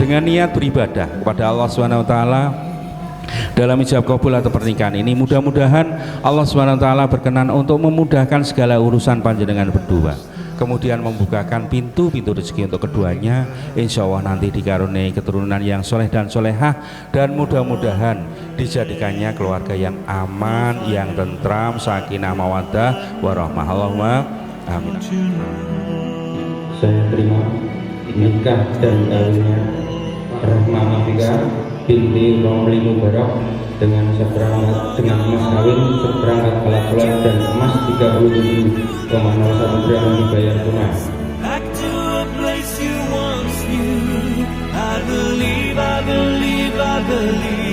Dengan niat beribadah kepada Allah SWT dalam ijab kabul atau pernikahan ini, mudah-mudahan Allah SWT berkenan untuk memudahkan segala urusan panjenengan berdua, kemudian membukakan pintu-pintu rezeki untuk keduanya. Insya Allah nanti dikaruniai keturunan yang soleh dan solehah, dan mudah-mudahan dijadikannya keluarga yang aman, yang tentram, sakinah mawaddah warahmah. Allahumma amin. Saya terima nikah dan kawinnya Rahma Afika binti Romli Mubarak dengan emas kawin seperangkat alat sholat dan emas 37,01 gram dibayar tunai. Back to a place you once knew. I believe, I believe, I believe.